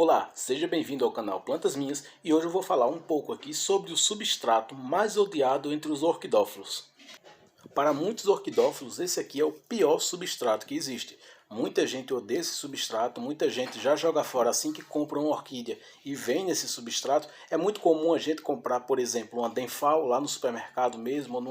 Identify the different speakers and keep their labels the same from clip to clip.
Speaker 1: Olá, seja bem-vindo ao canal Plantas Minhas e hoje eu vou falar um pouco aqui sobre o substrato mais odiado entre os orquidófilos. Para muitos orquidófilos esse aqui é o pior substrato que existe. Muita gente odeia esse substrato, muita gente já joga fora assim que compra uma orquídea e vem nesse substrato. É muito comum a gente comprar, por exemplo, uma Denfal lá no supermercado mesmo, ou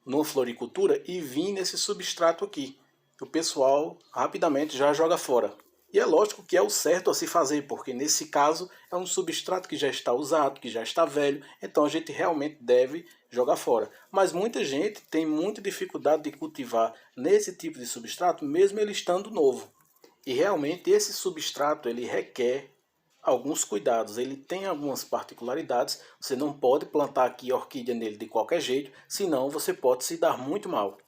Speaker 1: numa floricultura e vir nesse substrato aqui. O pessoal rapidamente já joga fora. E é lógico que é o certo a se fazer, porque nesse caso é um substrato que já está usado, que já está velho, então a gente realmente deve jogar fora. Mas muita gente tem muita dificuldade de cultivar nesse tipo de substrato, mesmo ele estando novo. E realmente esse substrato ele requer alguns cuidados, ele tem algumas particularidades, você não pode plantar aqui orquídea nele de qualquer jeito, senão você pode se dar muito mal.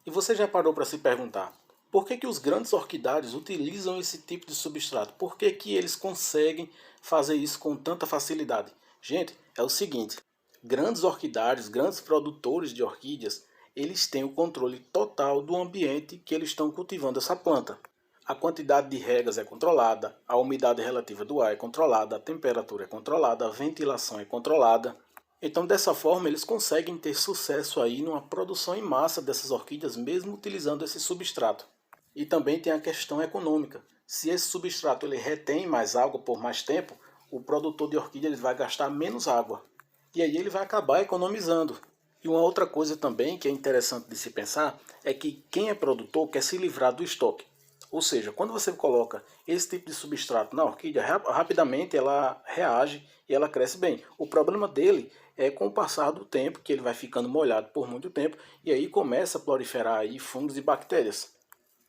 Speaker 1: E você já parou para se perguntar, por que os grandes orquidários utilizam esse tipo de substrato? Por que eles conseguem fazer isso com tanta facilidade? Gente, é o seguinte, grandes orquidários, grandes produtores de orquídeas, eles têm o controle total do ambiente que eles estão cultivando essa planta. A quantidade de regas é controlada, a umidade relativa do ar é controlada, a temperatura é controlada, a ventilação é controlada. Então, dessa forma, eles conseguem ter sucesso aí numa produção em massa dessas orquídeas, mesmo utilizando esse substrato. E também tem a questão econômica. Se esse substrato ele retém mais água por mais tempo, o produtor de orquídea ele vai gastar menos água. E aí ele vai acabar economizando. E uma outra coisa também que é interessante de se pensar é que quem é produtor quer se livrar do estoque. Ou seja, quando você coloca esse tipo de substrato na orquídea, rapidamente ela reage e ela cresce bem. O problema dele é com o passar do tempo, que ele vai ficando molhado por muito tempo, e aí começa a proliferar aí fungos e bactérias.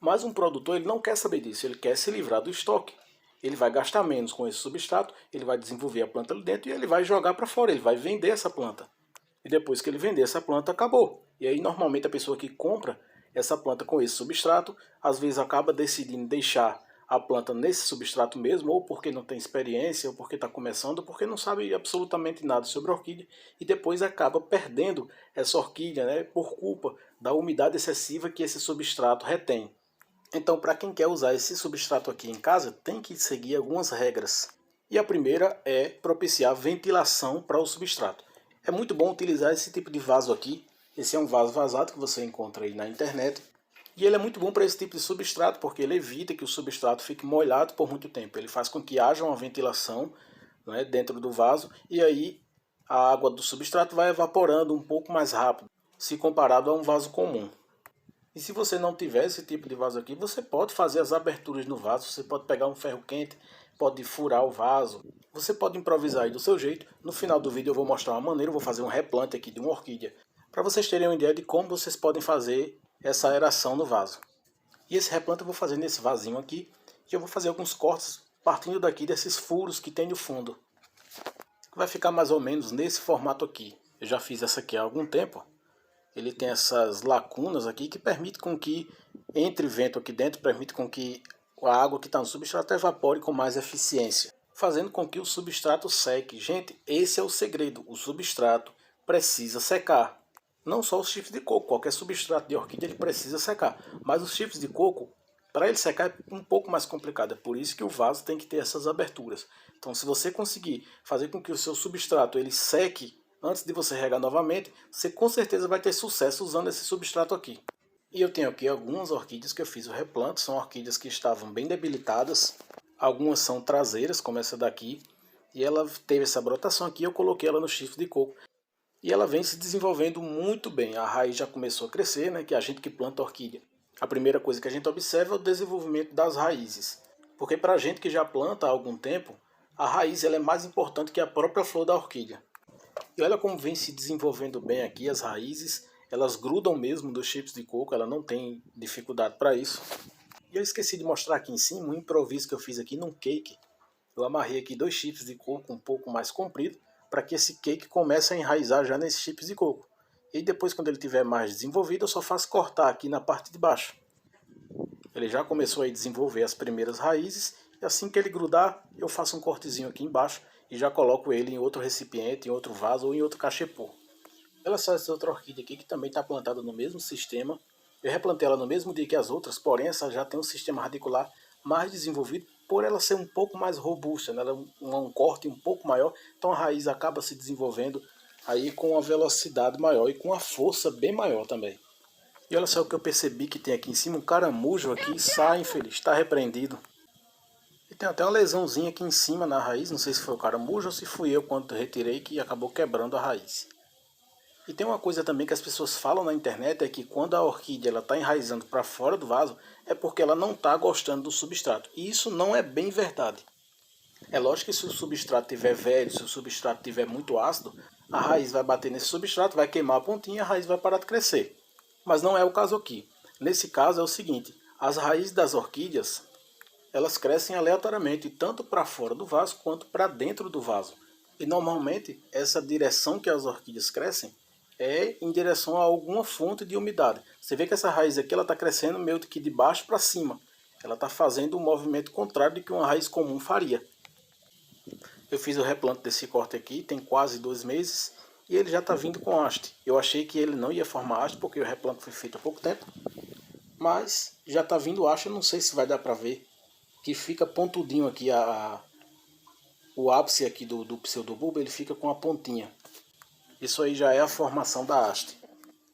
Speaker 1: Mas um produtor ele não quer saber disso, ele quer se livrar do estoque. Ele vai gastar menos com esse substrato, ele vai desenvolver a planta ali dentro e ele vai jogar para fora, ele vai vender essa planta. E depois que ele vender essa planta, acabou. E aí normalmente a pessoa que compra essa planta com esse substrato, às vezes acaba decidindo deixar a planta nesse substrato mesmo, ou porque não tem experiência, ou porque está começando, ou porque não sabe absolutamente nada sobre a orquídea, e depois acaba perdendo essa orquídea, né, por culpa da umidade excessiva que esse substrato retém. Então, para quem quer usar esse substrato aqui em casa, tem que seguir algumas regras. E a primeira é propiciar ventilação para o substrato. É muito bom utilizar esse tipo de vaso aqui. Esse é um vaso vazado que você encontra aí na internet. E ele é muito bom para esse tipo de substrato, porque ele evita que o substrato fique molhado por muito tempo. Ele faz com que haja uma ventilação, né, dentro do vaso, e aí a água do substrato vai evaporando um pouco mais rápido, se comparado a um vaso comum. E se você não tiver esse tipo de vaso aqui, você pode fazer as aberturas no vaso, você pode pegar um ferro quente, pode furar o vaso, você pode improvisar aí do seu jeito. No final do vídeo eu vou mostrar uma maneira, eu vou fazer um replante aqui de uma orquídea, para vocês terem uma ideia de como vocês podem fazer essa aeração no vaso. E esse replante eu vou fazer nesse vasinho aqui, e eu vou fazer alguns cortes partindo daqui desses furos que tem no fundo. Vai ficar mais ou menos nesse formato aqui. Eu já fiz essa aqui há algum tempo. Ele tem essas lacunas aqui que permite com que entre vento aqui dentro, permite com que a água que está no substrato evapore com mais eficiência, fazendo com que o substrato seque. Gente, esse é o segredo, o substrato precisa secar. Não só os chifres de coco, qualquer substrato de orquídea ele precisa secar, mas os chifres de coco, para ele secar é um pouco mais complicado, é por isso que o vaso tem que ter essas aberturas. Então se você conseguir fazer com que o seu substrato ele seque antes de você regar novamente, você com certeza vai ter sucesso usando esse substrato aqui. E eu tenho aqui algumas orquídeas que eu fiz o replante, são orquídeas que estavam bem debilitadas, algumas são traseiras, como essa daqui, e ela teve essa brotação aqui, eu coloquei ela no chifre de coco. E ela vem se desenvolvendo muito bem, a raiz já começou a crescer, né, que é a gente que planta orquídea. A primeira coisa que a gente observa é o desenvolvimento das raízes, porque para a gente que já planta há algum tempo, a raiz ela é mais importante que a própria flor da orquídea. E olha como vem se desenvolvendo bem aqui as raízes, elas grudam mesmo dos chips de coco, ela não tem dificuldade para isso. E eu esqueci de mostrar aqui em cima um improviso que eu fiz aqui num cake. Eu amarrei aqui 2 chips de coco um pouco mais comprido, para que esse cake comece a enraizar já nesses chips de coco. E depois, quando ele estiver mais desenvolvido, eu só faço cortar aqui na parte de baixo. Ele já começou a desenvolver as primeiras raízes, e assim que ele grudar, eu faço um cortezinho aqui embaixo e já coloco ele em outro recipiente, em outro vaso ou em outro cachepô. Olha só essa outra orquídea aqui que também está plantada no mesmo sistema. Eu replantei ela no mesmo dia que as outras, porém essa já tem um sistema radicular mais desenvolvido por ela ser um pouco mais robusta, né? Ela é um corte um pouco maior, então a raiz acaba se desenvolvendo aí com uma velocidade maior e com uma força bem maior também. E olha só o que eu percebi que tem aqui em cima, um caramujo aqui, sai infeliz, está repreendido. E tem até uma lesãozinha aqui em cima na raiz, não sei se foi o caramujo ou se fui eu quando retirei que acabou quebrando a raiz. E tem uma coisa também que as pessoas falam na internet, é que quando a orquídea está enraizando para fora do vaso, é porque ela não está gostando do substrato. E isso não é bem verdade. É lógico que se o substrato estiver velho, se o substrato estiver muito ácido, a raiz vai bater nesse substrato, vai queimar a pontinha e a raiz vai parar de crescer. Mas não é o caso aqui. Nesse caso é o seguinte, as raízes das orquídeas, elas crescem aleatoriamente, tanto para fora do vaso quanto para dentro do vaso. E normalmente essa direção que as orquídeas crescem é em direção a alguma fonte de umidade. Você vê que essa raiz aqui está crescendo meio que de baixo para cima. Ela está fazendo um movimento contrário do que uma raiz comum faria. Eu fiz o replante desse corte aqui, tem quase 2 meses, e ele já está vindo com haste. Eu achei que ele não ia formar haste, porque o replante foi feito há pouco tempo, mas já está vindo haste, eu não sei se vai dar para ver, que fica pontudinho aqui, o ápice aqui do pseudobulbo, ele fica com a pontinha. Isso aí já é a formação da haste.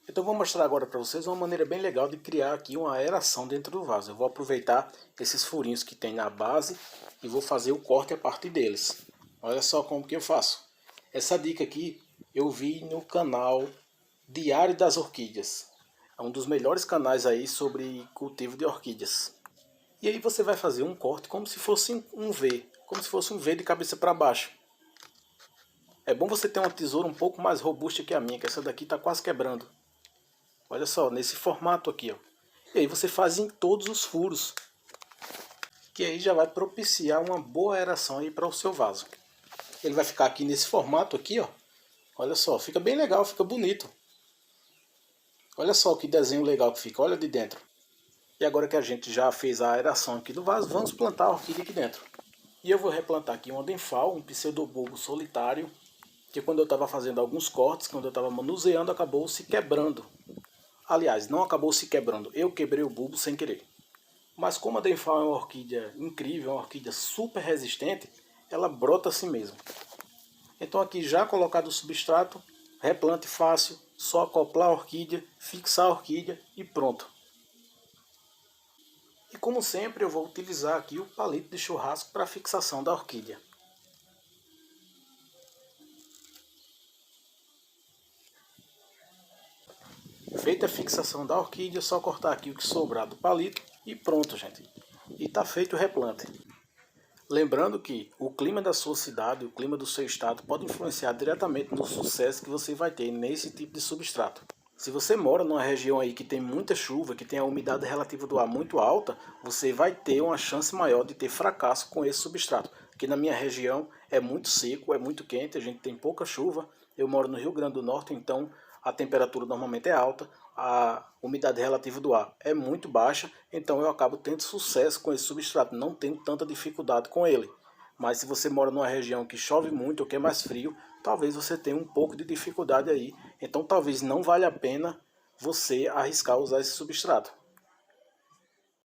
Speaker 1: Então vou mostrar agora para vocês uma maneira bem legal de criar aqui uma aeração dentro do vaso. Eu vou aproveitar esses furinhos que tem na base e vou fazer o corte a partir deles. Olha só como que eu faço. Essa dica aqui eu vi no canal Diário das Orquídeas. É um dos melhores canais aí sobre cultivo de orquídeas. E aí você vai fazer um corte como se fosse um V, como se fosse um V de cabeça para baixo. É bom você ter uma tesoura um pouco mais robusta que a minha, que essa daqui está quase quebrando. Olha só, nesse formato aqui, ó. E aí você faz em todos os furos, que aí já vai propiciar uma boa aeração aí para o seu vaso. Ele vai ficar aqui nesse formato aqui, ó. Olha só, fica bem legal, fica bonito. Olha só que desenho legal que fica, olha de dentro. E agora que a gente já fez a aeração aqui do vaso, vamos plantar a orquídea aqui dentro. E eu vou replantar aqui uma denfal, um pseudobulbo solitário, que quando eu estava fazendo alguns cortes, quando eu estava manuseando, acabou se quebrando. Aliás, não acabou se quebrando, eu quebrei o bulbo sem querer. Mas como a denfal é uma orquídea incrível, uma orquídea super resistente, ela brota assim mesmo. Então aqui já colocado o substrato, replante fácil, só acoplar a orquídea, fixar a orquídea e pronto. E como sempre eu vou utilizar aqui o palito de churrasco para a fixação da orquídea. Feita a fixação da orquídea, é só cortar aqui o que sobrar do palito e pronto, gente. E está feito o replante. Lembrando que o clima da sua cidade, o clima do seu estado pode influenciar diretamente no sucesso que você vai ter nesse tipo de substrato. Se você mora numa região aí que tem muita chuva, que tem a umidade relativa do ar muito alta, você vai ter uma chance maior de ter fracasso com esse substrato. Aqui na minha região é muito seco, é muito quente, a gente tem pouca chuva. Eu moro no Rio Grande do Norte, então a temperatura normalmente é alta, a umidade relativa do ar é muito baixa, então eu acabo tendo sucesso com esse substrato, não tenho tanta dificuldade com ele. Mas se você mora numa região que chove muito ou que é mais frio, talvez você tenha um pouco de dificuldade aí, então talvez não valha a pena você arriscar usar esse substrato.